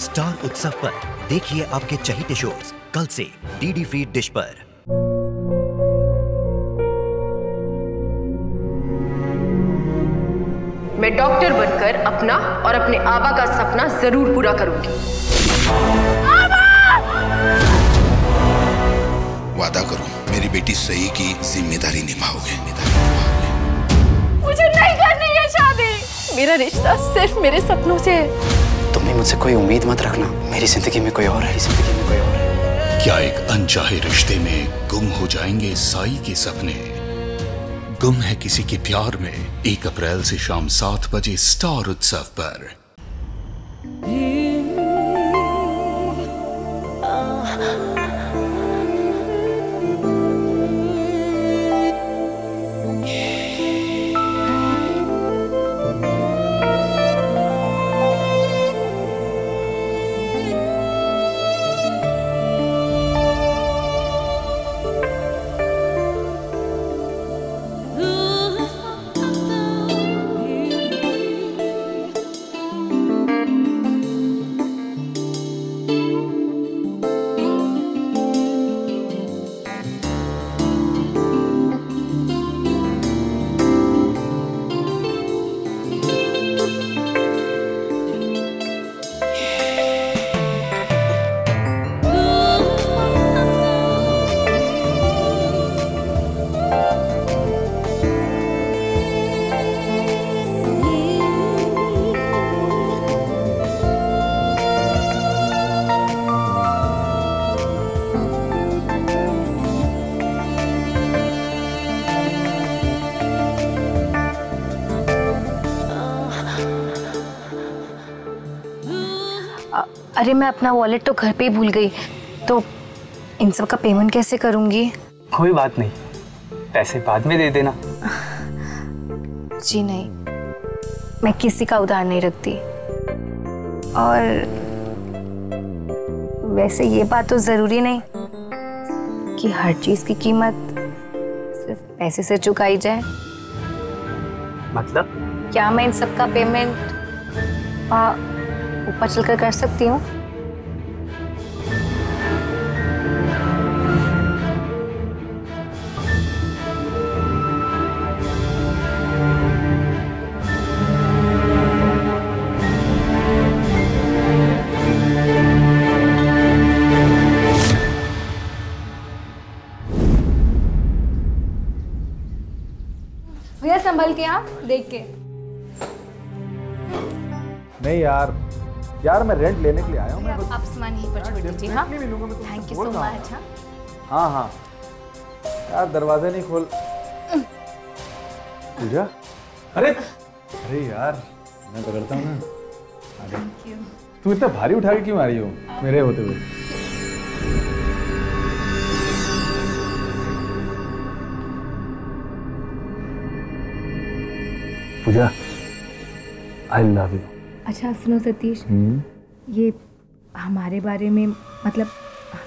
Star उत्सव पर देखिए आपके चहेते शोज कल से डीडी फ्री डिश पर। मैं डॉक्टर बनकर अपना और अपने आबा का सपना जरूर पूरा करूंगी। वादा करो मेरी बेटी सही की जिम्मेदारी निभाओगे। मुझे नहीं करनी है शादी। मेरा रिश्ता सिर्फ मेरे सपनों से है। तुम भी मुझसे कोई उम्मीद मत रखना। मेरी जिंदगी में कोई और है, जिंदगी में कोई और है। क्या एक अनचाहे रिश्ते में गुम हो जाएंगे साई के सपने? गुम है किसी के प्यार में 1 अप्रैल से शाम 7 बजे स्टार उत्सव पर। अरे मैं अपना वॉलेट तो घर पे ही भूल गई, तो इन सब का पेमेंट कैसे करूंगी? कोई बात नहीं, पैसे बाद में दे देना। जी नहीं, मैं किसी का उधार नहीं रखती। और वैसे ये बात तो जरूरी नहीं कि हर चीज की कीमत सिर्फ पैसे से चुकाई जाए। मतलब? क्या मैं इन सब का पेमेंट ऊपर चलकर कर सकती हूँ? भैया संभल के, आप देख के। नहीं यार मैं रेंट लेने के लिए आया हूँ। आप सामान यहीं पर छोड़ दीजिए। हाँ, थैंक यू सो मच। हाँ यार दरवाजा नहीं खोल। पूजा, अरे यार मैं पकड़ता हूँ ना। तू इतना भारी उठा के क्यों आ रही हो मेरे होते हुए? पूजा, आई लव यू। अच्छा सुनो सतीश, ये हमारे बारे में, मतलब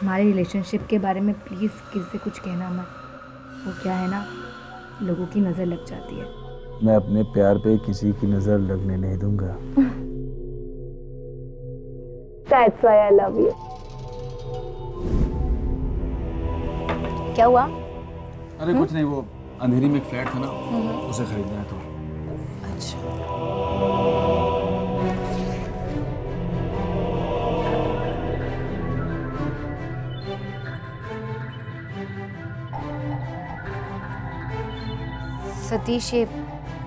हमारे रिलेशनशिप के बारे में प्लीज़ किसी से कुछ कहना मत। वो क्या है ना, लोगों की नज़र लग जाती है। मैं अपने प्यार पे किसी की नज़र लगने नहीं दूंगा। That's why I love you। क्या हुआ? अरे कुछ नहीं, वो अंधेरी में एक फ्लैट था ना, उसे खरीदना है तो। अच्छा। सतीश, ये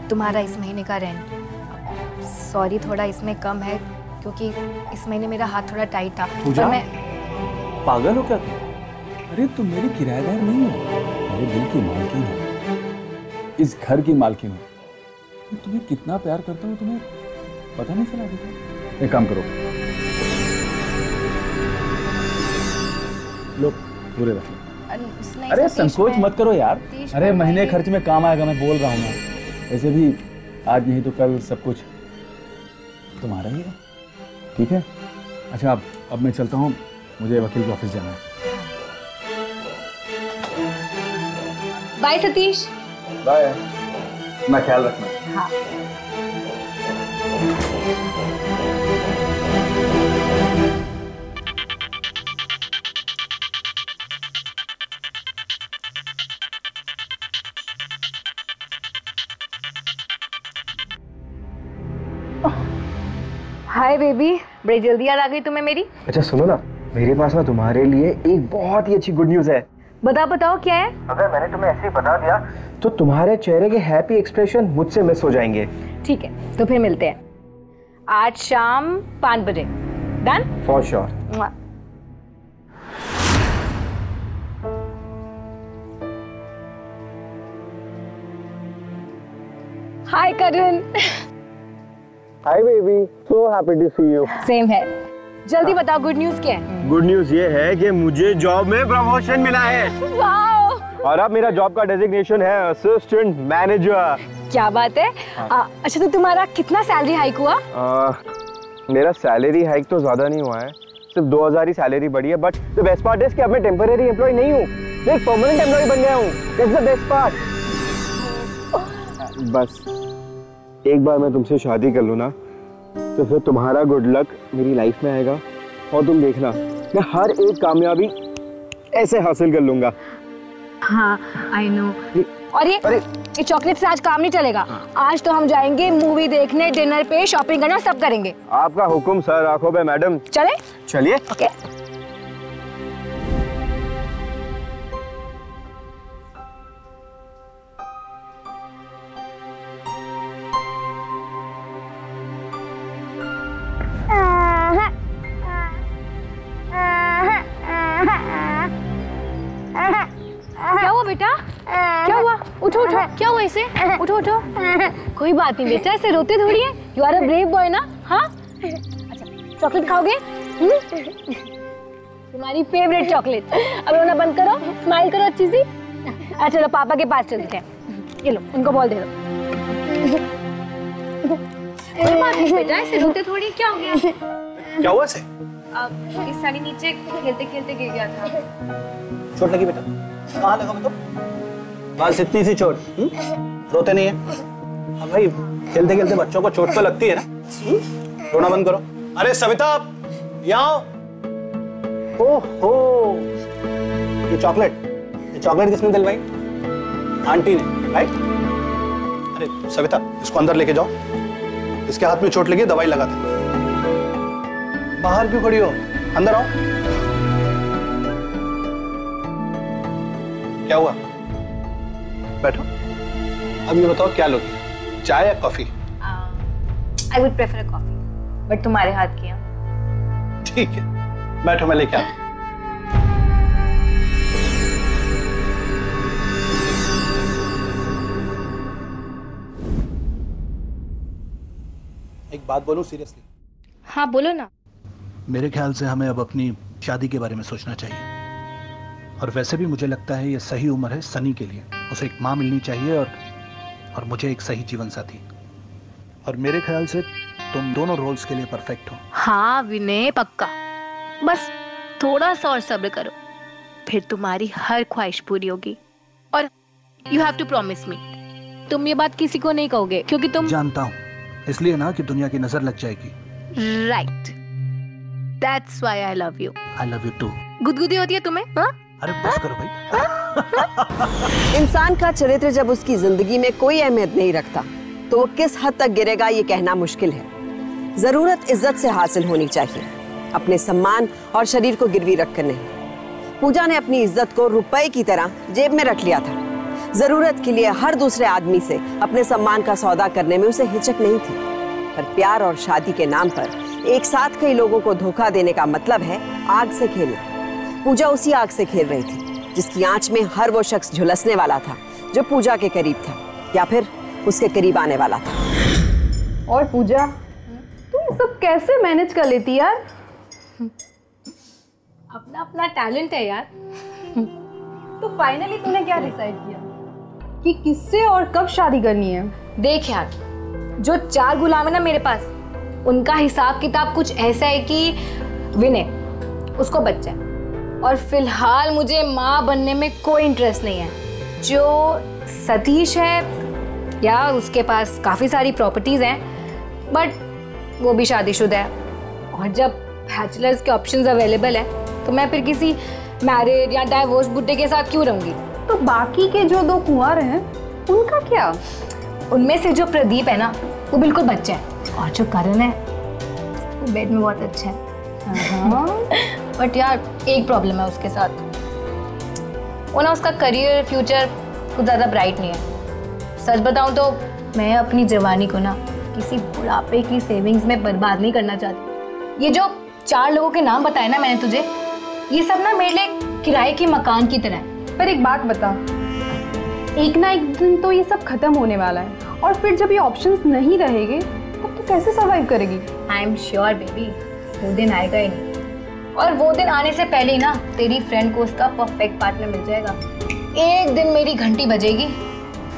तुम्हारा इस महीने का रेंट। सॉरी, थोड़ा इसमें कम है क्योंकि इस महीने मेरा हाथ थोड़ा टाइट था। पूजा, मैं पागल हो क्या तुम? अरे तुम मेरी किराएदार नहीं हो, मेरे दिल की मालकिन हो, इस घर की मालकिन हो। मैं तुम्हें कितना प्यार करता हूँ तुम्हें पता नहीं चला अभी तक। एक काम करो, लो पूरे रख लो। अरे संकोच मत करो यार। अरे महीने खर्च में काम आएगा, मैं बोल रहा हूँ ना। वैसे भी आज नहीं तो कल सब कुछ तुम्हारा ही है, ठीक है? अच्छा अब मैं चलता हूँ, मुझे वकील के ऑफिस जाना है। बाय सतीश। बाय, अपना ख्याल रखना। हाँ। बेबी, बड़ी जल्दी याद आ गई तुम्हें मेरी। अच्छा सुनो ना, मेरे पास ना तुम्हारे लिए एक बहुत ही अच्छी गुड न्यूज़ है। बताओ क्या है? अगर मैंने तुम्हें ऐसे ही बता दिया तो तुम्हारे चेहरे के हैप्पी एक्सप्रेशन मुझसे मिस हो जाएंगे। ठीक है, तो फिर मिलते हैं आज शाम 5 बजे। Done? For sure. Hi Karan. Hi baby, so happy to see you. Same है। जल्दी बताओ गुड न्यूज़ क्या है? गुड न्यूज़ ये है कि मुझे जॉब में प्रमोशन मिला है। वाओ! और अब मेरा जॉब का डेजिग्नेशन है असिस्टेंट मैनेजर। क्या बात है। अच्छा, तो तुम्हारा कितना सैलरी हाइक हुआ? मेरा सैलरी हाइक तो ज्यादा नहीं हुआ है, सिर्फ 2000 ही सैलरी बढ़ी है। But the best part is कि अब मैं टेम्पररी एम्प्लॉय नहीं हूँ, मैं एक परमानेंट एम्प्लॉय बन गया हूँ। That's the best part. बस एक बार मैं तुमसे शादी कर लूँ ना, तो फिर तुम्हारा गुड लक मेरी लाइफ में आएगा और तुम देखना मैं हर एक कामयाबी ऐसे हासिल कर लूंगा। हाँ, आई नो। और ये चॉकलेट से आज काम नहीं चलेगा। आज तो हम जाएंगे मूवी देखने, डिनर पे, शॉपिंग करना, सब करेंगे। आपका हुक्म सर, आंखों पे मैडम। चले? चलिए। ओके। क्या हुआ बेटा? क्या हुआ? उठो उठो। क्या हुआ इसे? उठो उठो। कोई बात नहीं बेटा, ऐसे रोते थोड़ी है। You are a brave boy ना। हाँ, अच्छा चॉकलेट खाओगे? तुम्हारी फेवरेट चॉकलेट। अब रोना बंद करो, स्माइल करो अच्छी सी। अच्छा चलो पापा के पास चलते हैं। ये लो, उनको बॉल दे दो। कोई बात नहीं बेटा, ऐसे रोते थोड़ी। क्या हो गया? क्या हुआ इसे? इस साड़ी नीचे खेलते खेलते गिर गया था। चोट लगी बेटा? कहाँ लगा तो? बस इतनी सी चोट। रोते नहीं है? अब भाई खेलते खेलते बच्चों को चोट तो लगती है ना। रोना बंद करो। अरे सविता, यहाँ ओहो, ये चॉकलेट किसने दिलवाई? आंटी ने, राइट? अरे सविता, इसको अंदर लेके जाओ, इसके हाथ में चोट लगी है, दवाई लगा दे। बाहर क्यों खड़ी हो? अंदर आओ। क्या हुआ? बैठो। अब ये बताओ क्या लोगे, चाय या coffee? I would prefer a coffee, but तुम्हारे हाथ की। ठीक है, बैठो, मैं लेके आता हूं। एक बात बोलूं सीरियसली? हाँ बोलो ना। मेरे ख्याल से हमें अब अपनी शादी के बारे में सोचना चाहिए। और वैसे भी मुझे लगता है ये सही उम्र है सनी के लिए। उसे एक माँ मिलनी चाहिए और मुझे एक सही जीवन साथी। और मेरे ख्याल से तुम दोनों रोल्स के लिए परफेक्ट हो। हाँ विनय, पक्का। बस थोड़ा सा और सब्र करो, फिर तुम्हारी हर ख्वाहिश पूरी होगी। और you have to promise me, तुम ये बात किसी को नहीं कहोगे, क्योंकि तुम। जानता हूँ, इसलिए ना कि दुनिया की नजर लग जाएगी। Right, that's why I love you. I love you too. गुदगुदी होती है तुम्हें? हाँ? अरे बस करो भाई। इंसान का चरित्र जब उसकी जिंदगी में कोई अहमियत नहीं रखता तो वो किस हद तक गिरेगा ये कहना मुश्किल है। जरूरत इज्जत से हासिल होनी चाहिए, अपने सम्मान और शरीर को गिरवी रखकर नहीं। पूजा ने अपनी इज्जत को रुपए की तरह जेब में रख लिया था। जरूरत के लिए हर दूसरे आदमी से अपने सम्मान का सौदा करने में उसे हिचक नहीं थी। पर प्यार और शादी के नाम पर एक साथ कई लोगों को धोखा देने का मतलब है आग से खेलना। पूजा उसी आग से खेल रही थी जिसकी आंच में हर वो शख्स झुलसने वाला था जो पूजा के करीब था या फिर उसके करीब आने वाला था। और पूजा, तुम ये सब कैसे मैनेज कर लेती यार? अपना अपना टैलेंट है यार। तो फाइनली तूने क्या डिसाइड किया कि किससे और कब शादी करनी है? देख यार, जो 4 गुलाम है ना मेरे पास, उनका हिसाब किताब कुछ ऐसा है कि विनय, उसको बच्चा है और फिलहाल मुझे माँ बनने में कोई इंटरेस्ट नहीं है। जो सतीश है यार, उसके पास काफ़ी सारी प्रॉपर्टीज़ हैं, बट वो भी शादीशुदा है। और जब बैचलर्स के ऑप्शंस अवेलेबल हैं तो मैं फिर किसी मैरिड या डाइवोर्स बुड्ढे के साथ क्यों रहूँगी? तो बाकी के जो 2 कुंवार हैं उनका क्या? उनमें से जो प्रदीप है ना, वो बिल्कुल बच्चा है, और जो करण है बेड में बहुत अच्छा है। बट यार एक प्रॉब्लम है उसके साथ, वो ना उसका करियर फ्यूचर कुछ ज़्यादा ब्राइट नहीं है। सच बताऊं तो मैं अपनी जवानी को ना किसी बुढ़ापे की सेविंग्स में बर्बाद नहीं करना चाहती। ये जो 4 लोगों के नाम बताए ना मैंने तुझे, ये सब ना मेरे लिए किराए के मकान की तरह है। पर एक बात बता, एक ना एक दिन तो ये सब खत्म होने वाला है, और फिर जब ये ऑप्शंस नहीं रहेंगे तब तो कैसे सर्वाइव करेगी? आई एम श्योर बेबी, वो दिन आएगा ही नहीं, और वो दिन आने से पहले ही ना तेरी फ्रेंड को उसका परफेक्ट पार्टनर मिल जाएगा। एक दिन मेरी घंटी बजेगी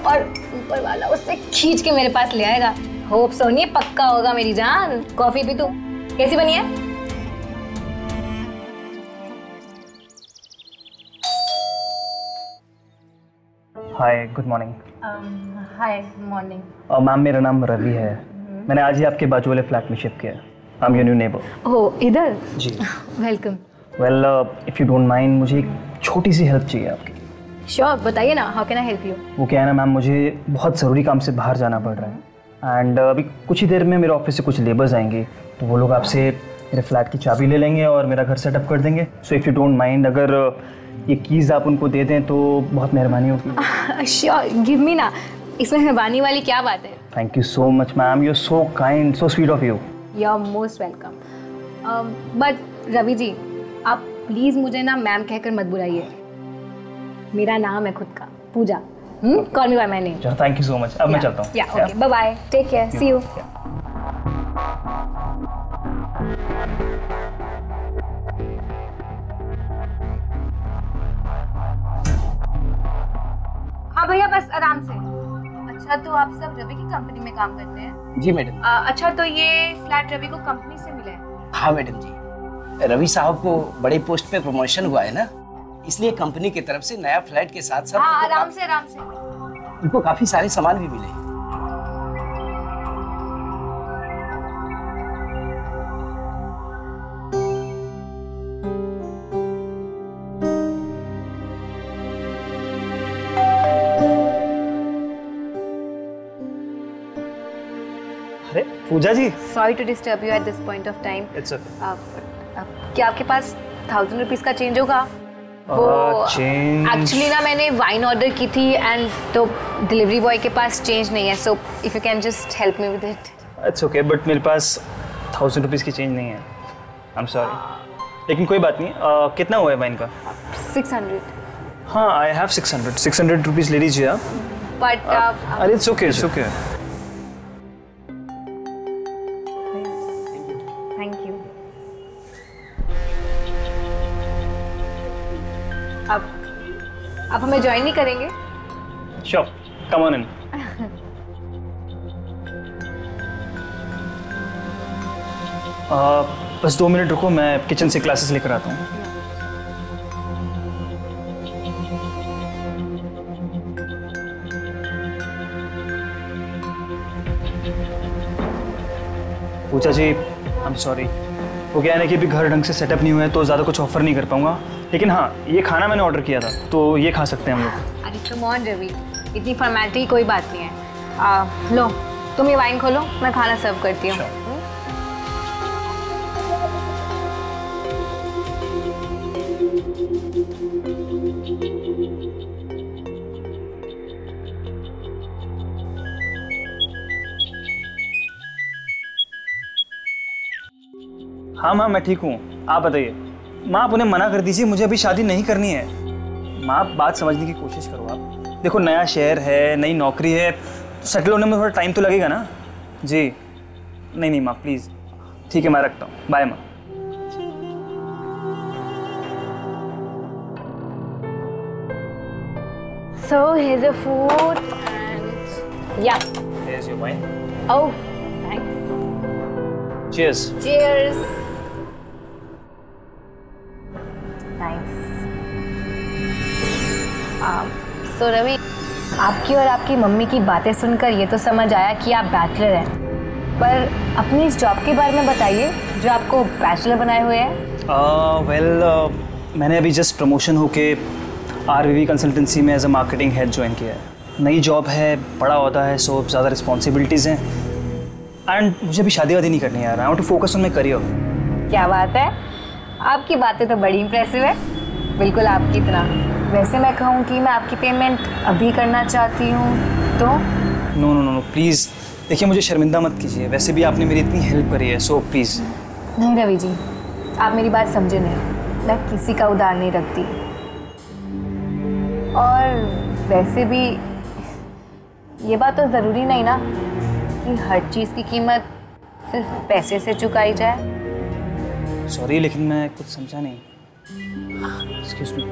और ऊपर वाला उससे खींच के मेरे पास ले आएगा। होप सोनी पक्का होगा मेरी जान। कॉफी पी तू, कैसी बनी है? Hi, good morning. Hi morning. Ma'am, मेरा नाम रवि है। मैंने आज ही आपके बाजू वाले फ्लैट में शिफ्ट किया है। I am your new neighbour. Oh, इधर? जी। Welcome. Well, if you don't mind, मुझे एक छोटी सी हेल्प चाहिए आपकी। श्योर, बताइए ना, how can I help you? वो क्या है ना मैम, मुझे बहुत ज़रूरी काम से बाहर जाना पड़ रहा है, एंड अभी कुछ ही देर में मेरे ऑफिस से कुछ लेबर्स आएंगे, तो वो लोग आपसे मेरे फ्लैट की चाबी ले लेंगे और मेरा घर सेटअप कर देंगे। So if you don't mind, अगर ये कीज़ आप उनको दे दें तो बहुत मेहरबानी होगी। श्योर, गिव मी ना, इसमें मेहरबानी वाली क्या बात है? Thank you so much ma'am, you are so kind, so sweet of you. You are most welcome. But Ravi ji, आप प्लीज़ मुझे ना मैम कहकर मत बुलाइए। मेरा नाम है खुद का, Pooja. Call me by my name. चलो, थैंक यू सो मच। अब मैं चलता हूँ। या okay, bye bye, take care, see you. हाँ भैया, बस आराम से। अच्छा, तो आप सब रवि की कंपनी में काम करते हैं? जी मैडम। अच्छा, तो ये फ्लैट रवि को कंपनी से मिला है? हाँ मैडम जी, रवि साहब को बड़े पोस्ट पे प्रमोशन हुआ है ना, इसलिए कंपनी की तरफ से नया फ्लैट के साथ साथ हाँ, आराम से उनको काफी सारे सामान भी मिले। अरे Pooja ji, sorry to disturb you at this point of time. It's okay. क्या आपके पास 1000 रुपीज का चेंज होगा? वो एक्चुअली ना मैंने वाइन ऑर्डर की थी एंड तो डिलीवरी बॉय के पास चेंज नहीं है, so if you can just help me with it. It's okay, but मेरे पास 1000 रुपीज़ की चेंज नहीं है। आई एम सॉरी, लेकिन कोई बात नहीं। कितना हुआ है वाइन का? 600। हाँ, आई हैव 600 रुपीज़ ले लीजिए आप। बट अरे it's okay, it's okay. Thank you. आप हमें ज्वाइन नहीं करेंगे? Sure, come on in. बस 2 मिनट रुको, मैं किचन से क्लासेस लेकर आता हूँ। पूजा जी, आई एम सॉरी। वो क्या है ना कि अभी घर ढंग से सेटअप नहीं हुआ है तो ज़्यादा कुछ ऑफर नहीं कर पाऊंगा, लेकिन हाँ, ये खाना मैंने ऑर्डर किया था तो ये खा सकते हैं हम लोग। अरे कम ऑन रवि, इतनी फॉर्मेलिटी कोई बात नहीं है। लो, तुम ये वाइन खोलो, मैं खाना सर्व करती हूँ। हाँ माँ, मैं ठीक हूँ, आप बताइए। माँ, आप उन्हें मना कर दीजिए, मुझे अभी शादी नहीं करनी है। माँ, बात समझने की कोशिश करो आप। देखो, नया शहर है, नई नौकरी है, तो सेटल होने में थोड़ा टाइम तो लगेगा ना। जी नहीं माँ, प्लीज़। ठीक है, मैं रखता हूँ। बाय माँ। So here's your food and yeah. Here's your wine. Oh, thanks. Cheers. Cheers. Thanks. So Ravi, आपकी और आपकी मम्मी की बातें सुनकर ये तो समझ आया कि आप बैचलर हैं, पर अपनी इस जॉब के बारे में बताइए जो आपको बैचलर बनाए हुए है। मैंने अभी जस्ट प्रमोशन होके RVV कंसल्टेंसी में as a marketing head join किया है। नई जॉब है, बड़ा होता है, सो ज़्यादा रिस्पॉन्सिबिलिटीज़ हैं। एंड मुझे अभी शादी वादी नहीं करनी है यार। I want to focus on my career. क्या बात है, आपकी बातें तो बड़ी इंप्रेसिव है, बिल्कुल आपकी तरह। वैसे मैं कहूँ कि मैं आपकी पेमेंट अभी करना चाहती हूँ तो? नो नो नो प्लीज़, देखिए मुझे शर्मिंदा मत कीजिए, वैसे भी आपने मेरी इतनी हेल्प करी है, सो प्लीज़। नहीं रवि जी, आप मेरी बात समझे नहीं, मैं किसी का उधार नहीं रखती। और वैसे भी ये बात तो ज़रूरी नहीं ना कि हर चीज़ की कीमत सिर्फ पैसे से चुकाई जाए। सॉरी लेकिन मैं कुछ समझा नहीं। एक्सक्यूज मी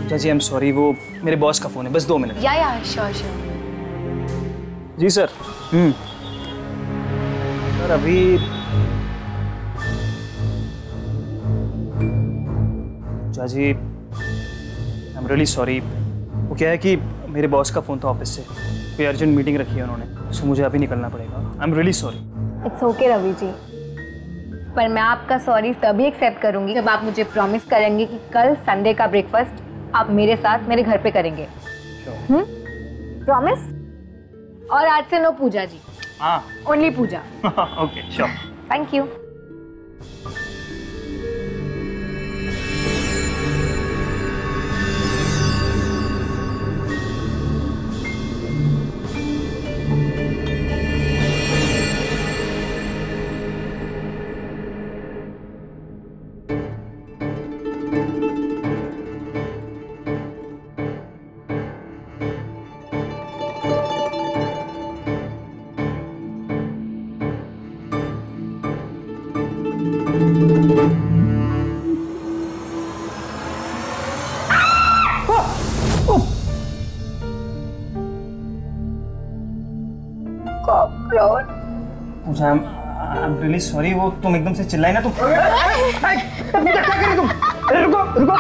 जी, आई एम सॉरी, वो मेरे बॉस का फ़ोन है, बस 2 मिनट। या श्योर श्योर। जी सर। सर अभी जी आई एम रियली सॉरी, वो क्या है कि मेरे बॉस का फ़ोन था ऑफिस से, कोई अर्जेंट मीटिंग रखी है उन्होंने, सो मुझे अभी निकलना पड़ेगा। I am really sorry. It's okay Ravi ji, पर मैं आपका सॉरी तभी एक्सेप्ट करूंगी जब आप मुझे प्रॉमिस करेंगे कि कल संडे का ब्रेकफास्ट आप मेरे साथ मेरे घर पे करेंगे। प्रॉमिस? और आज से नो पूजा जी। हाँ, only Pooja. Okay sure. Thank you. Pooja, I am really sorry, वो तुम एकदम से चिल्लाई ना तुम। क्या कर रहे तुम? अरे रुको रुको।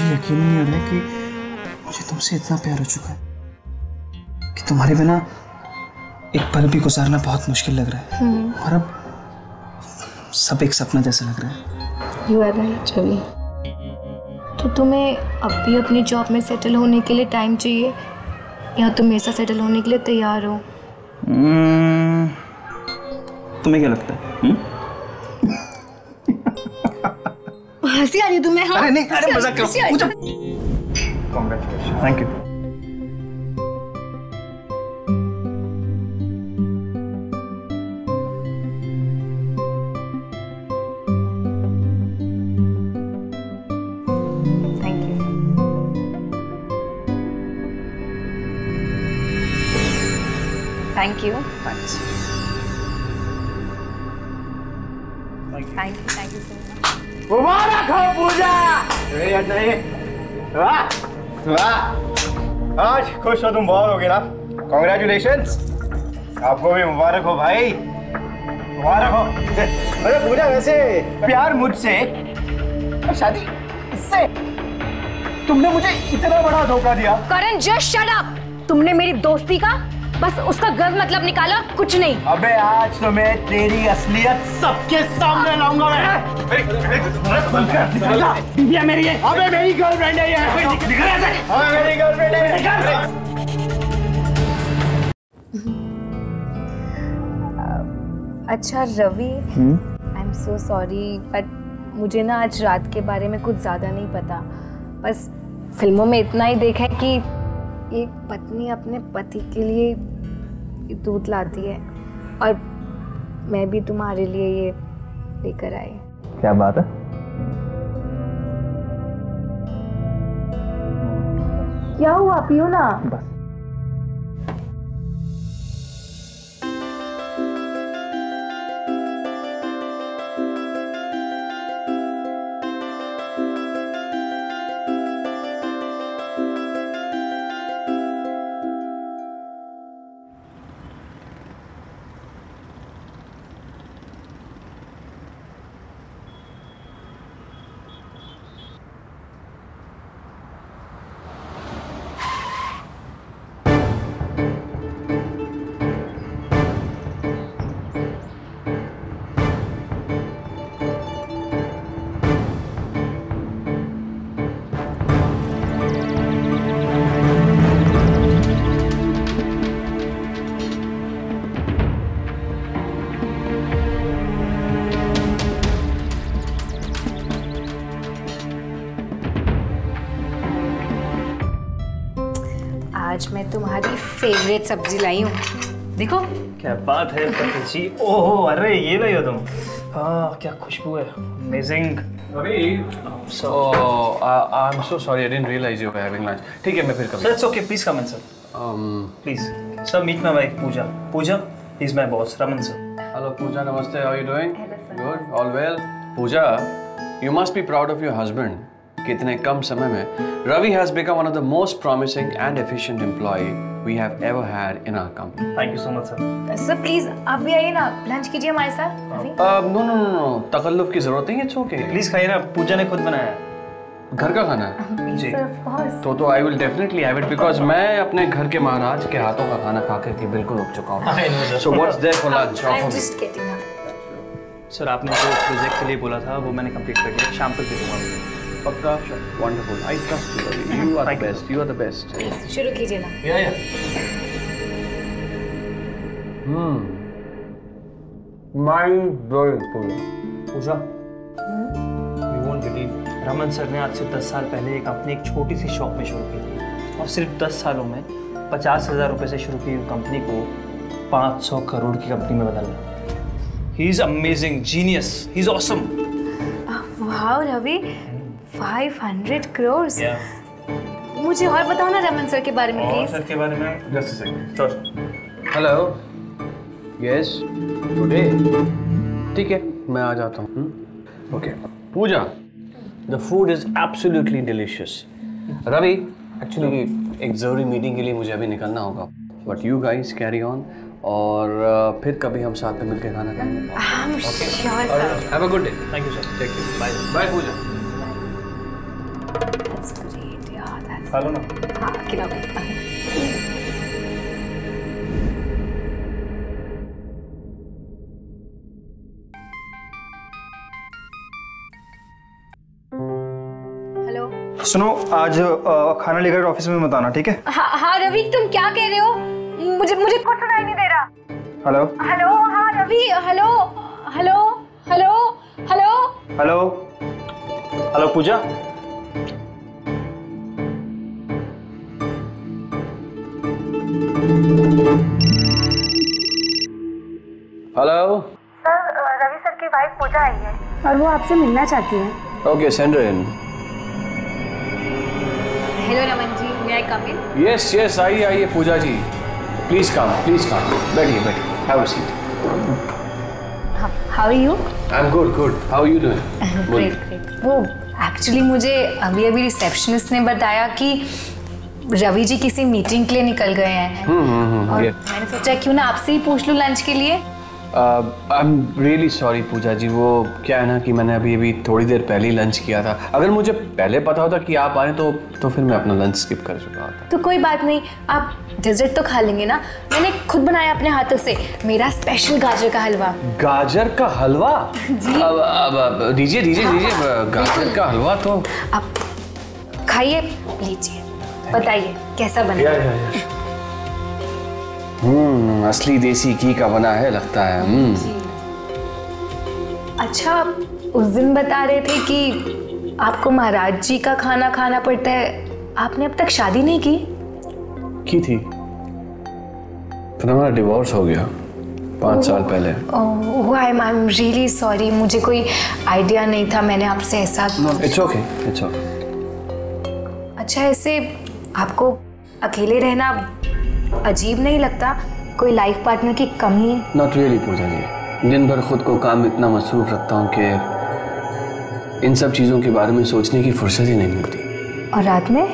यकीन नहीं हो रहा है कि मुझे तुमसे इतना प्यार हो चुका है कि तुम्हारे बिना एक पल भी गुजारना बहुत मुश्किल लग रहा है। और अब सब एक सपना जैसा लग रहा है। You are right Ravi. तो तुम्हें अब भी अपनी जॉब में सेटल होने के लिए टाइम चाहिए या तुम मेरे साथ सेटल होने के लिए तैयार हो? तुम्हें क्या लगता है? हंसी आ रही है तुम्हें? हाँ? अरे नहीं, अरे मजाक करो। Congratulation. Thank you. Thank you. Thanks. Thank you so much. मुबारक हो पूजा। नहीं वाह वाह, आज खुश हो तुम बहुत होगे ना। कॉन्ग्रेचुलेशंस। आपको भी मुबारक हो भाई, मुबारक हो। अरे पूजा, वैसे प्यार मुझसे और शादी इससे, तुमने मुझे इतना बड़ा धोखा दिया। करण जस्ट शट अप। तुमने मेरी दोस्ती का बस उसका गलत मतलब निकाला, कुछ नहीं। अबे आज तो मैं तेरी असलियत सबके सामने लाऊंगा मैं। दिव्या मेरी है। अबे मेरी गर्लफ्रेंड है ये। अबे मेरी गर्लफ्रेंड है। अच्छा Ravi, I am so sorry, but मुझे ना आज रात के बारे में कुछ ज़्यादा नहीं पता। बस फिल्मों में इतना ही देखा है कि एक पत्नी अपने पति के लिए दूध लाती है और मैं भी तुम्हारे लिए ये लेकर आई। क्या बात है? क्या हुआ, पियो ना। बस आज मैं तुम्हारी फेवरेट सब्जी लाई हूँ, देखो। क्या बात है पति जी। ओहो, अरे ये लाई हो तुम। हाँ, क्या खुशबू है, amazing. I'm so sorry, I didn't realize you were having lunch. ठीक है, मैं फिर कभी। Sir, it's okay, please come in, sir. Please, sir, meet my wife, Pooja. Pooja, he's my boss, Raman sir. Hello, Pooja. Namaste. How are you doing? Hello, sir. Good. All well. Pooja, you must be proud of your husband. कितने कम समय में Ravi has become one of the most promising and efficient employee we have ever had in our company. Thank you so much, sir. Sir please आप भी आइए ना, lunch कीजिए हमारे साथ। No. तकल्लुफ की जरूरत नहीं है, it's okay. प्लीज खाइए ना, पूजा ने खुद बनाया है। घर का खाना है? जी। तो I will definitely have it because मैं अपने घर के महाराज के हाथों का खाना खा करके बिल्कुल उब चुका हूँ। So what's there for lunch? I'm just getting up. Sir, आपने जो प्रोजेक्ट के लिए बोला था वो मैंने कंप्लीट कर दिया, शाम तक दे दूँगा। पक्का? Wonderful. I trust you. You are the best. You are the best. शुरू कीजिए ना। Yeah. Mind blowing, Pooja. You won't believe. Raman sir ने आज से 10 साल पहले अपनी एक छोटी सी शॉप में शुरू की थी और सिर्फ 10 सालों में 50,000 रुपए से शुरू की कंपनी को 500 करोड़ की कंपनी में बदलना। He is amazing, genius. He is awesome. वाह रवि, 500 करोड़। मुझे और बताओ ना रमन सर के बारे में प्लीज। सर के बारे में just a second. Sure. Hello. Yes. Today. ठीक है, मैं आ जाता हूँ। Okay. Puja, the food is absolutely delicious. Ravi, actually एक ज़रूरी मीटिंग के लिए मुझे अभी निकलना होगा। But you guys carry on और फिर कभी हम साथ में मिलकर खाना खाएंगे। I'm sure, sir. Have a good day. Thank you, sir. Take care. Bye. Bye, Puja. That's great, yeah. That's. खा लो ना। हाँ, खिलाओ। सुनो, आज खाना लेकर ऑफिस में मत आना, ठीक है? हाँ रवि, तुम क्या कह रहे हो? मुझे कुछ सुनाई नहीं दे रहा। हेलो। हाँ रवि, हेलो। हेलो पूजा। हेलो। सर, रवि सर की वाइफ पूजा आई है और वो आपसे मिलना चाहती है। Okay, send her in. Hello Raman ji, may I come in? Yes, आइए पूजा जी। Please come. बैठिए। Have a seat. How are you? I'm good. How are you doing? Great. वो एक्चुअली मुझे अभी रिसेप्शनिस्ट ने बताया कि रवि जी किसी मीटिंग के लिए निकल गए हैं। और मैंने सोचा क्यों ना आपसे ही पूछ लूं लंच के लिए। I'm really sorry पूजा जी, वो क्या है ना कि मैंने अभी थोड़ी देर पहले ही लंच किया था। अगर मुझे पहले पता होता कि आप आए तो फिर मैं अपना लंच स्किप कर चुका होता। तो कोई बात नहीं, आप डेजर्ट तो खा लेंगे ना? मैंने खुद बनाया अपने हाथों से, मेरा स्पेशल गाजर का हलवा। गाजर का हलवा? जी। अब दीजिए गाजर का हलवा तो आप खाइए, लीजिए, बताइए कैसा बना। असली देसी घी का बना है लगता है। अच्छा, उस दिन बता रहे थे कि आपको महाराज जी का खाना खाना पड़ता है, आपने अब तक शादी नहीं की थी? फिर हमारा डिवोर्स हो गया 5 साल पहले। ओह, आई एम रियली सॉरी, मुझे कोई आइडिया नहीं था, मैंने आपसे ऐसा। It's okay. अच्छा, ऐसे आपको अकेले रहना अजीब नहीं लगता? कोई लाइफ पार्टनर की कमी है? नॉट रियली पूजा जी, दिन भर खुद को काम इतना मसरूफ रखता हूँ कि इन सब चीज़ों के बारे में सोचने की फुर्सत ही नहीं मिलती। और रात में?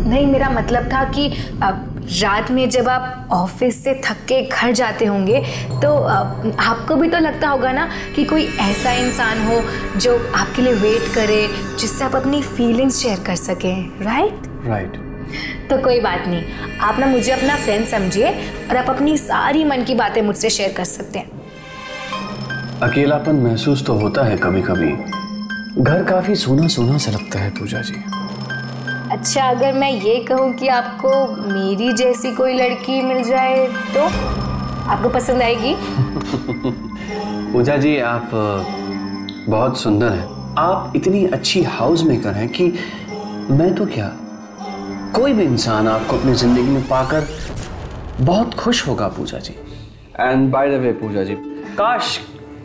नहीं, मेरा मतलब था कि रात में जब आप ऑफिस से थक के घर जाते होंगे तो आपको भी तो लगता होगा ना कि कोई ऐसा इंसान हो जो आपके लिए वेट करे, जिससे आप अपनी फीलिंग्स शेयर कर सकें, राइट? राइट। तो कोई बात नहीं, आप ना मुझे अपना फ्रेंड समझिए और आप अपनी सारी मन की बातें मुझसे शेयर कर सकते हैं। अकेलापन महसूस तो होता है कभी कभी, घर काफी सूना सूना सा लगता है पूजा जी। अच्छा, अगर मैं ये कहूँ कि आपको मेरी जैसी कोई लड़की मिल जाए तो आपको पसंद आएगी? पूजा जी, आप बहुत सुंदर हैं। आप इतनी अच्छी हाउस मेकर हैं कि मैं तो क्या, कोई भी इंसान आपको अपनी जिंदगी में पाकर बहुत खुश होगा पूजा जी। एंड बाय द वे पूजा जी, काश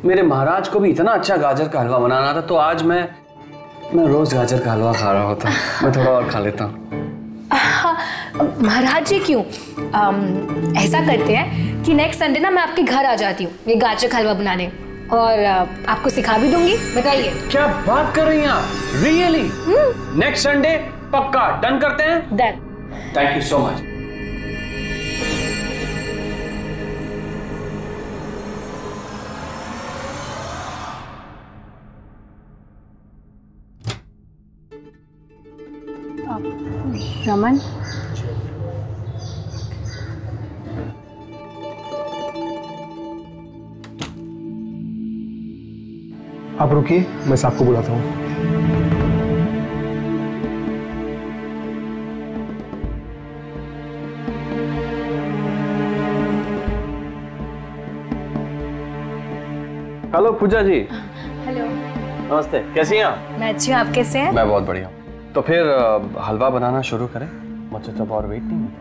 मेरे महाराज को भी इतना अच्छा गाजर का हलवा बनाना था तो आज मैं रोज गाजर का हलवा खा रहा होता। मैं थोड़ा और खा लेता हूँ। महाराज जी क्यों? ऐसा करते हैं कि नेक्स्ट संडे ना मैं आपके घर आ जाती हूँ ये गाजर का हलवा बनाने, और आपको सिखा भी दूंगी। बताइए। क्या बात कर रही हैं आप? रियली? नेक्स्ट संडे पक्का डन करते हैं? Done. Thank you so much. Raman, आप रुकिए, मैं साहब को बुलाता हूँ। हेलो पूजा जी। हेलो। नमस्ते, कैसी हैं आप? मैं अच्छी हूँ, आप कैसे हैं? मैं बहुत बढ़िया। तो फिर हलवा बनाना शुरू करें, मुझे तो और वेट नहीं होता।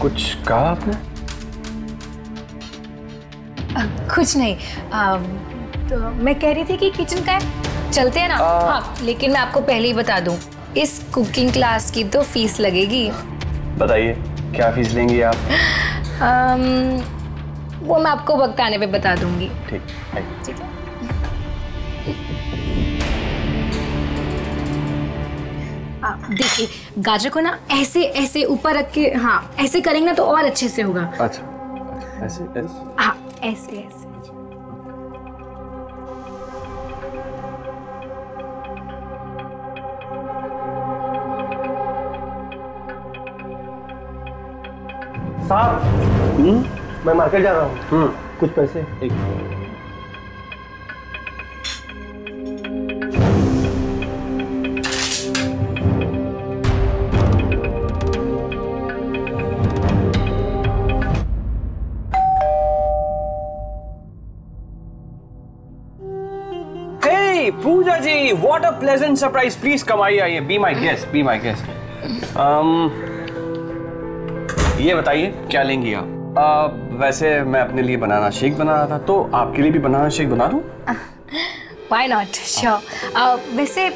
कुछ कहा आपने? कुछ नहीं, तो मैं कह रही थी कि किचन का है, चलते हैं ना? हाँ, लेकिन मैं आपको पहले ही बता दूं, इस कुकिंग क्लास की तो फीस लगेगी। बताइए, क्या फीस लेंगी आप? वो मैं आपको वक्त आने पे बता दूंगी। ठीक है। देखिए, गाजर को ना ऐसे ऐसे ऊपर रख के, हाँ ऐसे करेंगे ना तो और अच्छे से होगा। अच्छा, ऐसे ऐसे? हाँ, ऐसे ऐसे। साहब, मैं मार्केट जा रहा हूँ, कुछ पैसे। एक पूजा जी, what a pleasant surprise. Please come आइए, be my guest, be my guest. ये बताइए क्या लेंगी आप? वैसे मैं अपने लिए बनाना शेक बना रहा था, तो आपके लिए भी बनाना शेक बना दूं? Why not? Sure. वैसे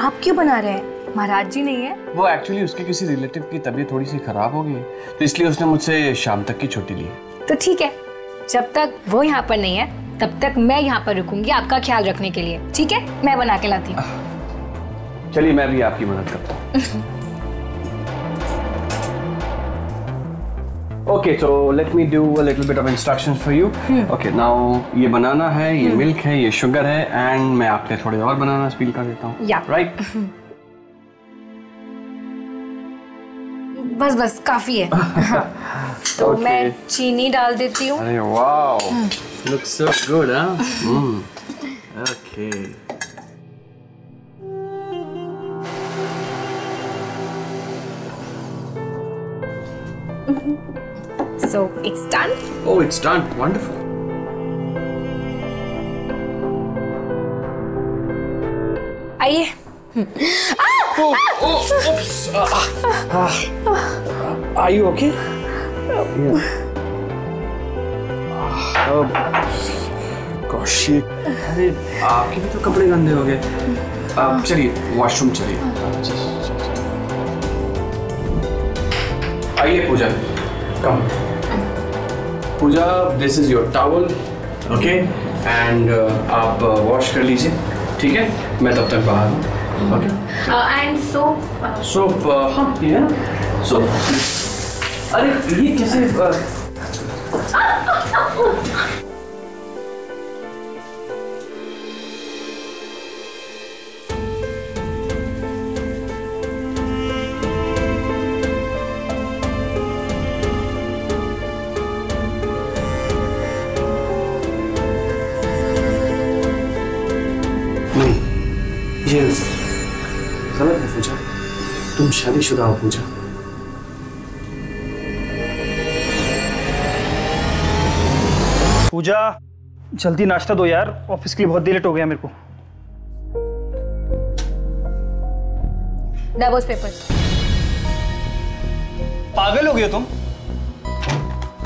आप क्यों बना रहे हैं? महाराज जी नहीं है? वो एक्चुअली उसके किसी रिलेटिव की तबीयत थोड़ी सी खराब हो गई, तो इसलिए उसने मुझसे शाम तक की छुट्टी ली। तो ठीक है, जब तक वो यहाँ पर नहीं है तब तक मैं यहाँ पर रुकूंगी आपका ख्याल रखने के लिए। ठीक है, मैं बना के लाती हूँ। चलिए, मैं भी आपकी मदद करता हूँ। Okay, so let me do a little bit of instructions for you. Okay, now ये बनाना है, ये मिल्क है, ये शुगर है, एंड मैं आपके थोड़े और बनाना स्पील कर देता हूँ। Yeah. Right? बस बस काफी है। तो Okay. मैं चीनी डाल देती हूँ। अरे wow, looks so good, huh? Okay. So it's done. Oh, it's done. Wonderful. आइए। Oops. Are you okay? Gosh, अरे आपके भी तो कपड़े गंदे हो गए। चलिए वॉशरूम चलिए। आइए Pooja, come. Pooja, this is your towel, okay, and आप वॉश कर लीजिए, ठीक है? मैं तब तक बाहर हूँ, ओके? And soap? सोप, हाँ ये है ना सोप। अरे ये कैसे ये गलत है पूजा, तुम शादीशुदा हो पूजा। पूजा जल्दी नाश्ता दो यार, ऑफिस के लिए बहुत लेट हो गया मेरे को। Divorce papers. पागल हो गए तुम?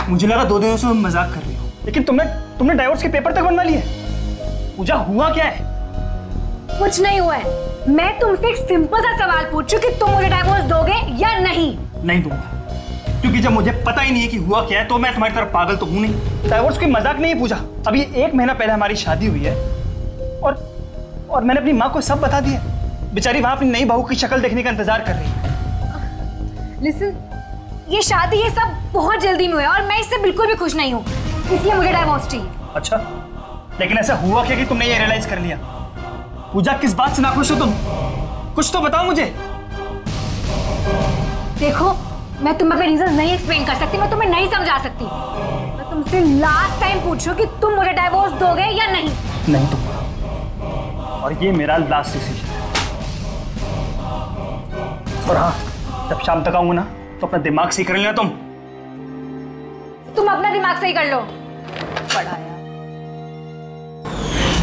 मुझे लगा 2 दिनों से तुम मजाक कर रही हो, लेकिन तुमने डाइवोर्स के पेपर तक बनवा लिए। पूजा हुआ क्या है? कुछ नहीं हुआ है। मैं तुमसे एक सिंपल सा सवाल पूछूं कि तुम मुझे डाइवोर्स दोगे या नहीं? नहीं दूंगा, क्योंकि जब मुझे पता ही नहीं है कि हुआ क्या है तो मैं तुम्हारी तरफ पागल तो हूं नहीं। डाइवोर्स कोई मजाक नहीं है पूजा। अभी 1 महीना पहले हमारी शादी हुई है और मैंने अपनी माँ को सब बता दिया। बेचारी वहां अपनी नई बहू की शक्ल देखने का इंतजार कर रही है। लिसन, ये शादी ये सब बहुत जल्दी में हुआ है और मैं इससे बिल्कुल भी खुश नहीं हूँ, इसलिए मुझे डाइवोर्स चाहिए। अच्छा, लेकिन ऐसा हुआ क्या कि तुमने ये रियलाइज कर लिया? पूजा किस बात से नाखुश हो तुम? कुछ तो बताओ मुझे। देखो, मैं तुम्हें अपने रीजंस नहीं एक्सप्लेन कर सकती, मैं तुम्हें नहीं समझा सकती। मैं तुमसे लास्ट टाइम पूछूं कि तुम मुझे डाइवोर्स दोगे या नहीं? नहीं दूंगा, और ये मेरा लास्ट डिसीजन। और हाँ, जब शाम तक आऊंगा ना तो अपना दिमाग सही कर लेना तुम अपना दिमाग सही कर लो। बड़ा यार।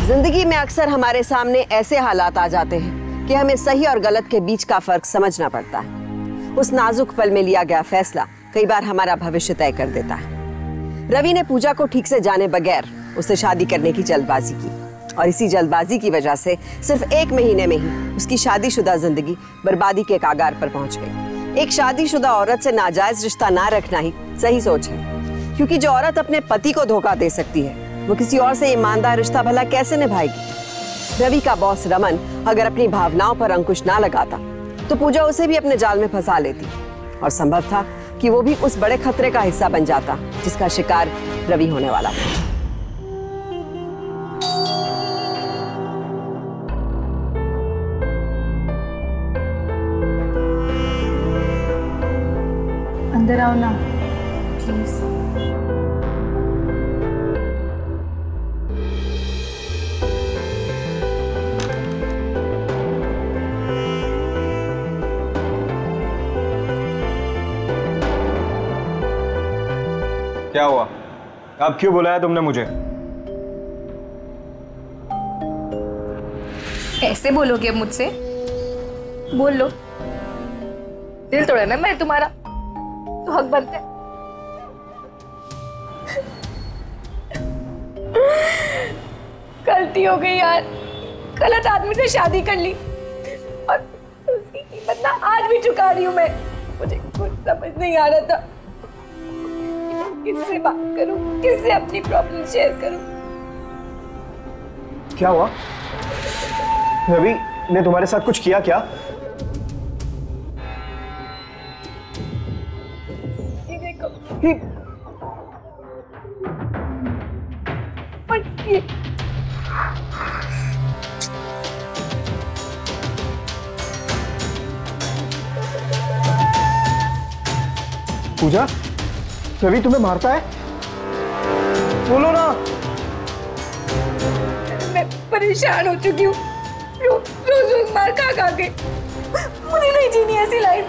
जिंदगी में अक्सर हमारे सामने ऐसे हालात आ जाते हैं कि हमें सही और गलत के बीच का फर्क समझना पड़ता है। उस नाजुक पल में लिया गया फैसला कई बार हमारा भविष्य तय कर देता है। रवि ने पूजा को ठीक से जाने बगैर उससे शादी करने की जल्दबाजी की, और इसी जल्दबाजी की वजह से सिर्फ 1 महीने में ही उसकी शादीशुदा जिंदगी बर्बादी के कागार पर पहुंच गई। एक शादीशुदा औरत से नाजायज रिश्ता ना रखना ही सही सोच है, क्योंकि जो औरत अपने पति को धोखा दे सकती है वो किसी और से ईमानदार रिश्ता भला कैसे निभाएगी? रवि का बॉस रमन अगर अपनी भावनाओं पर अंकुश ना लगाता तो पूजा उसे भी अपने जाल में फंसा लेती, और संभव था कि वो भी उस बड़े खतरे का हिस्सा बन जाता जिसका शिकार रवि होने वाला था। अंदर आओ ना प्लीज। क्या हुआ? अब क्यों बुलाया तुमने मुझे? कैसे बोलोगे अब मुझसे? बोल लो। दिल तोड़ा ना मैं तुम्हारा, तो हक बनता है। गलती हो गई यार, गलत आदमी से शादी कर ली और उसकी कीमत ना आज भी चुका रही हूँ मैं। मुझे कुछ समझ नहीं आ रहा था किससे बात करूं, किससे अपनी प्रॉब्लम शेयर करूं। क्या हुआ? रवि ने तुम्हारे साथ कुछ किया क्या? ये देखो, ये पूजा, रवि तुम्हें मारता है? बोलो ना। मैं परेशान हो चुकी हूँ, रोज मार खा के। मुझे नहीं जीनी ऐसी लाइफ।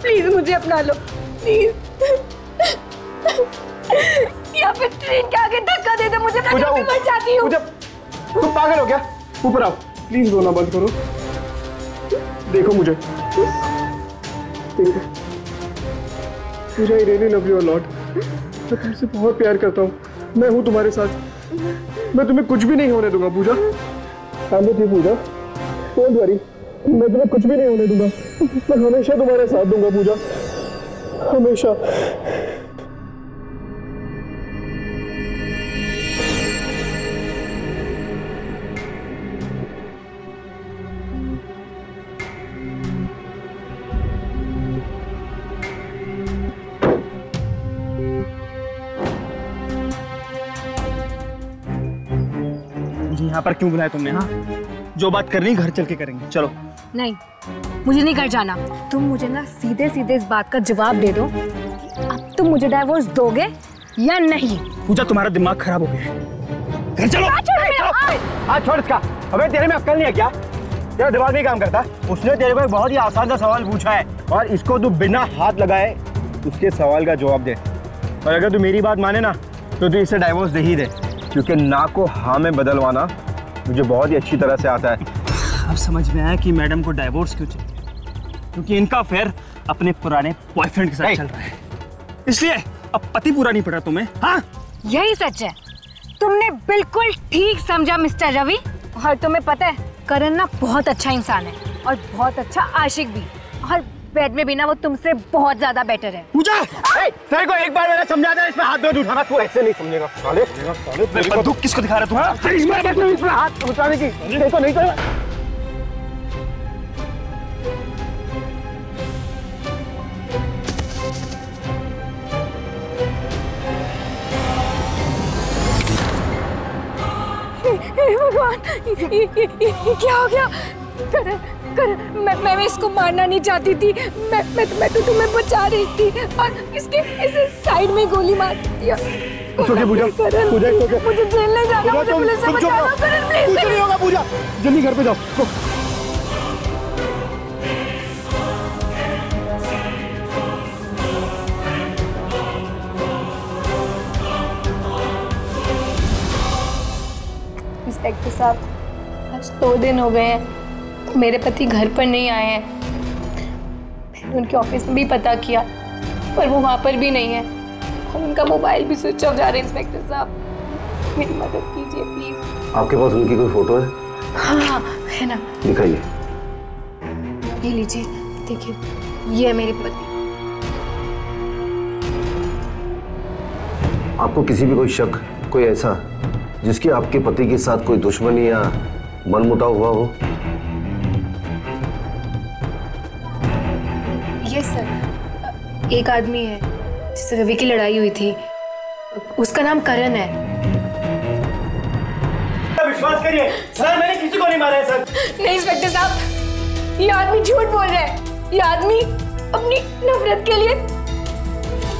प्लीज मुझे अपना लो, प्लीज। या फिर ट्रेन के आगे धक्का दे दो मुझे, मैं मर जाती हूँ। तुम पागल हो क्या? ऊपर आओ प्लीज, रोना बंद करो। देखो मुझे, पूजा, I really love you a lot। मैं तुमसे बहुत प्यार करता हूँ। मैं हूँ तुम्हारे साथ, मैं तुम्हें कुछ भी नहीं होने दूंगा पूजा। पूजा, डोंट वरी, मैं तुम्हें कुछ भी नहीं होने दूंगा। मैं हमेशा तुम्हारे साथ दूंगा पूजा, हमेशा। यहाँ पर क्यों बुलाया तुमने? हाँ, जो बात करनी घर चल के करेंगे, चलो। नहीं, मुझे नहीं घर जाना। तुम मुझे ना सीधे सीधे इस बात का जवाब दे दो कि अब तुम मुझे डाइवोर्स दोगे या नहीं। पूजा, तुम्हारा दिमाग खराब हो गया है, घर चलो। आज छोड़ इसका। अबे तेरे में अक्ल नहीं है क्या? तेरा दिमाग नहीं काम करता? उसने तेरे को एक बहुत ही आसान सा सवाल पूछा है और इसको तू बिना हाथ लगाए उसके सवाल का जवाब दे। और अगर तू मेरी बात माने ना तो तू इसे डाइवोर्स दे ही दे, क्योंकि ना को हाँ में बदलवाना मुझे बहुत ही अच्छी तरह से आता है। अब समझ में आया कि मैडम को डाइवोर्स क्यों चाहिए, क्योंकि इनका अफेयर अपने पुराने बॉयफ्रेंड के साथ चल रहा है, इसलिए अब पति पूरा नहीं पड़ा तुम्हें। हाँ, यही सच है। तुमने बिल्कुल ठीक समझा मिस्टर रवि। और तुम्हें पता है करण ना बहुत अच्छा इंसान है और बहुत अच्छा आशिक भी, और बेड में भी ना वो तुमसे बहुत ज्यादा बेटर है। पूजा, तेरे को एक बार मैंने समझा था इसमें हाथ मत उठाना, तू ऐसे नहीं समझेगा साले। बंदूक किसको दिखा रहा तू? हाँ, इसमें हाथ उठाने की देखो नहीं करेगा। भगवान, ये क्या हो गया? मैं इसको मारना नहीं चाहती थी। मैं तो तुम्हें बचा रही थी और इसे साइड में गोली मार दिया। पूजा, मुझे जेल नहीं जाना, मुझे पुलिस से बचाना। कुछ नहीं होगा पूजा, जल्दी घर पे जाओ। इंस्पेक्टर साहब, आज 2 दिन हो गए हैं मेरे पति घर पर नहीं आए हैं। मैंने उनके ऑफिस में भी पता किया पर वो वहाँ पर भी नहीं है और उनका मोबाइल भी स्विच ऑफ जा रहा है। इंस्पेक्टर साहब, मेरी मदद कीजिए प्लीज। आपके पास उनकी कोई फोटो है? हाँ, है ना, दिखाइए। ये लीजिए, देखिए, ये है मेरे पति। आपको किसी भी कोई शक, कोई ऐसा जिसकी आपके पति के साथ कोई दुश्मनी या मनमुटाव हुआ हो? यस सर, एक आदमी है जिससे रवि की लड़ाई हुई थी, उसका नाम करण है। विश्वास करिए सर, मैंने किसी को नहीं मारा है सर। नहीं इंस्पेक्टर साहब, ये आदमी झूठ बोल रहा है। ये आदमी अपनी नफरत के लिए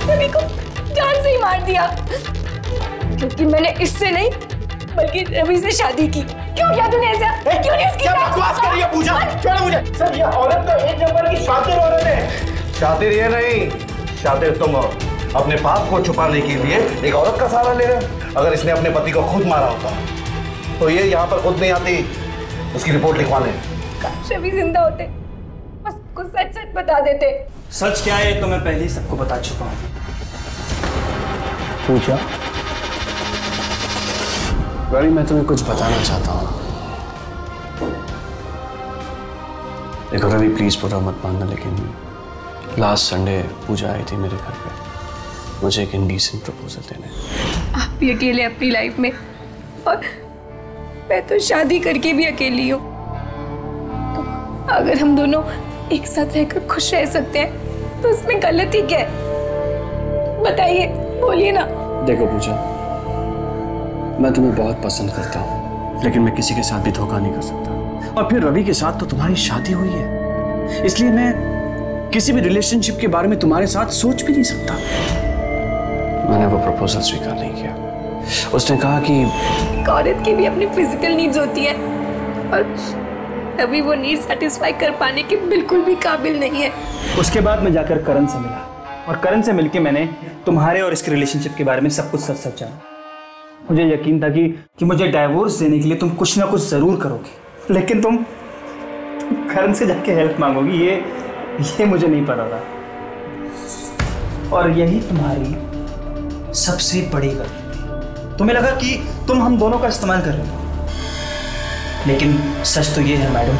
रवि को जान से ही मार दिया, क्योंकि मैंने इससे नहीं बल्कि रवि से शादी की। क्यों किया तूने ऐसा? क्यों नहीं उसकी? क्या बकवास कर रही है पूजा? छोड़ो मुझे। सर, ये औरत तो 1 नंबर की शातिर औरत है। शातिर ये नहीं, शातिर तुम हो। अपने पाप को छुपाने के लिए एक औरत का सहारा ले रहे हो। अगर इसने अपने पति को खुद मारा होता तो ये यहाँ पर खुद नहीं आती, उसकी रिपोर्ट लिखवाने। काश रवि जिंदा होते, बस कुछ सच सच बता देते। सच क्या है तो मैं पहले ही सबको बता चुका हूँ। पूजा, रवि, मैं तुम्हें कुछ बताना चाहता हूँ। देखो रवि, प्लीज बुरा मत मानना, लेकिन लास्ट संडे पूजा आई थी मेरे घर पे मुझे एक इंडिसेंट प्रपोजल देने। आप भी अकेले अपनी लाइफ में, और मैं तो शादी करके भी अकेली हूँ। तो अगर हम दोनों एक साथ रहकर खुश रह सकते हैं तो उसमें गलती क्या है? बताइए, बोलिए ना। देखो पूजा, मैं तुम्हें बहुत पसंद करता हूँ, लेकिन मैं किसी के साथ भी धोखा नहीं कर सकता। और फिर रवि के साथ तो तुम्हारी शादी हुई है, इसलिए मैं किसी भी रिलेशनशिप के बारे में तुम्हारे साथ सोच भी नहीं सकता। मैंने वो प्रपोजल स्वीकार नहीं किया। उसने कहा कि एक औरत की भी अपनी फिजिकल नीड्स होती है और रवि वो नीड सेटिस्फाई कर पाने के बिल्कुल भी काबिल नहीं है। उसके बाद मैं जाकर करण से मिला और करण से मिलके मैंने तुम्हारे और इसके रिलेशनशिप के बारे में सब कुछ सच सच जाना। मुझे यकीन था कि मुझे डाइवोर्स देने के लिए तुम कुछ ना कुछ जरूर करोगे, लेकिन तुम करण से जाके हेल्प मांगोगी, ये मुझे नहीं पता था। और यही तुम्हारी सबसे बड़ी गलती थी। तुम्हें लगा कि तुम हम दोनों का इस्तेमाल कर रहे हो, लेकिन सच तो ये है मैडम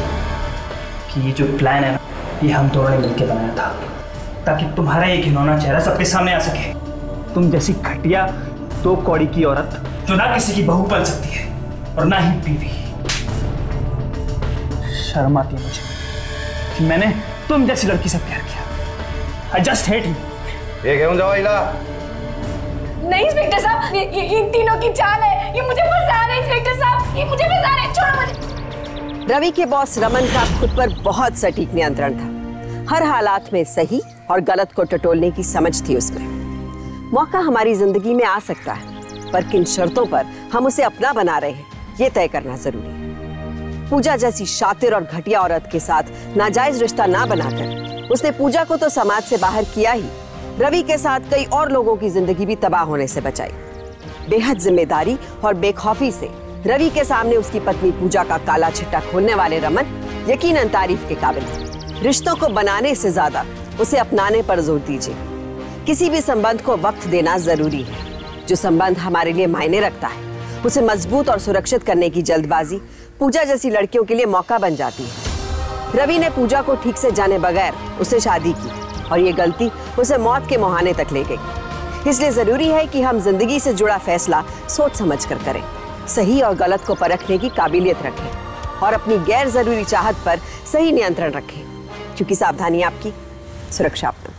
कि ये जो प्लान है ना, ये हम दोनों ने मिलकर बनाया था ताकि तुम्हारा ये घिनौना चेहरा सबके सामने आ सके। तुम जैसी घटिया 2 कौड़ी की औरत जो ना किसी की बहू बन सकती है और ना ही बीवी। शर्म आती है मुझे कि मैंने तुम जैसी लड़की से प्यार किया। I just hate you। ये क्यों जाओ इला? नहीं इंस्पेक्टर साहब, ये इन तीनों की चाल है, ये मुझे फंसा रहे हैं इंस्पेक्टर साहब, ये मुझे फंसा रहे हैं, छोड़ो मुझे। रवि के बॉस रमन का खुद पर बहुत सटीक नियंत्रण था। हर हालात में सही और गलत को टटोलने की समझ थी उसमें। मौका हमारी जिंदगी में आ सकता है, पर किन शर्तों पर हम उसे अपना बना रहे हैं, ये तय करना जरूरी है। पूजा जैसी शातिर और घटिया औरत के साथ नाजायज रिश्ता ना बनाकर उसने पूजा को तो समाज से बाहर किया ही, रवि के साथ कई और लोगों की जिंदगी भी तबाह होने से बचाई। बेहद जिम्मेदारी और बेखौफी से रवि के सामने उसकी पत्नी पूजा का काला छिट्टा खोलने वाले रमन यकीनन तारीफ के काबिल है। रिश्तों को बनाने से ज्यादा उसे अपनाने पर जोर दीजिए। किसी भी संबंध को वक्त देना जरूरी है। जो संबंध हमारे लिए मायने रखता है, उसे मजबूत और सुरक्षित करने की जल्दबाजी पूजा जैसी लड़कियों के लिए मौका बन जाती है। रवि ने पूजा को ठीक से जाने बगैर उससे शादी की और ये गलती उसे मौत के मुहाने तक ले गई। इसलिए जरूरी है कि हम जिंदगी से जुड़ा फैसला सोच समझ कर करें, सही और गलत को परखने की काबिलियत रखें और अपनी गैर जरूरी चाहत पर सही नियंत्रण रखें, क्योंकि सावधानी आपकी, सुरक्षा अपना।